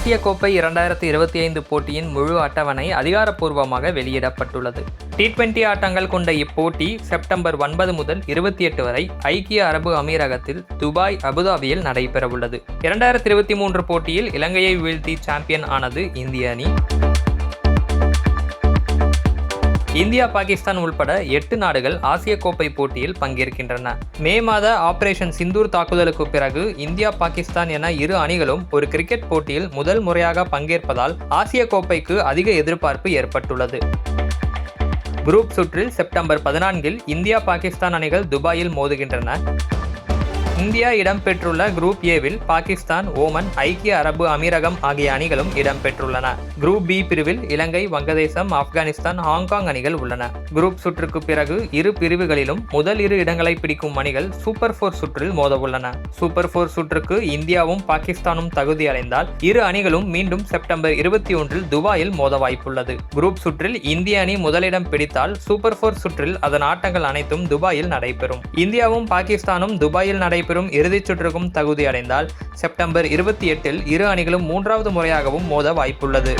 ஆசிய கோப்பை 2025 போட்டியின் முழு அட்டவணை அதிகாரப்பூர்வமாக வெளியிடப்பட்டுள்ளது. T20 ஆட்டங்கள் கொண்ட இப்போட்டி செப்டம்பர் 9 முதல் 28 வரை ஐக்கிய அரபு அமீரகத்தில் துபாய், அபுதாபியில் நடைபெறவுள்ளது. 2023 போட்டியில் இலங்கையை வீழ்த்தி சாம்பியன் ஆனது இந்திய அணி. இந்தியா, பாகிஸ்தான் உள்பட 8 நாடுகள் ஆசிய கோப்பை போட்டியில் பங்கேற்கின்றன. மே மாத ஆபரேஷன் சிந்தூர் தாக்குதலுக்கு பிறகு இந்தியா, பாகிஸ்தான் என இரு அணிகளும் ஒரு கிரிக்கெட் போட்டியில் முதல் முறையாக பங்கேற்பதால் ஆசிய கோப்பைக்கு அதிக எதிர்பார்ப்பு ஏற்பட்டுள்ளது. குரூப் சுற்றில் செப்டம்பர் 14 இந்தியா, பாகிஸ்தான் அணிகள் துபாயில் மோதுகின்றன. இந்தியா இடம்பெற்றுள்ள குரூப் ஏவில் பாகிஸ்தான், ஓமன், ஐக்கிய அரபு அமீரகம் ஆகிய அணிகளும் இடம்பெற்றுள்ளன. குரூப் பி பிரிவில் இலங்கை, வங்கதேசம், ஆப்கானிஸ்தான், ஹாங்காங் அணிகள் உள்ளன. குரூப் சுற்றுக்கு பிறகு இரு பிரிவுகளிலும் முதல் 2 இடங்களை பிடிக்கும் அணிகள் சூப்பர் 4 சுற்றில் மோதவுள்ளன. சூப்பர் 4 சுற்றுக்கு இந்தியாவும் பாகிஸ்தானும் தகுதி அடைந்தால் இரு அணிகளும் மீண்டும் செப்டம்பர் 21 துபாயில் மோத வாய்ப்புள்ளது. குரூப் சுற்றில் இந்திய அணி முதலிடம் பிடித்தால் சூப்பர் 4 சுற்றில் அதன் ஆட்டங்கள் அனைத்தும் துபாயில் நடைபெறும். இந்தியாவும் பாகிஸ்தானும் துபாயில் நடைபெறும் இறுதிச் சுற்றுக்கும் தகுதி அடைந்தால் செப்டம்பர் 28 இரு அணிகளும் 3வது முறையாகவும் மோத வாய்ப்புள்ளது.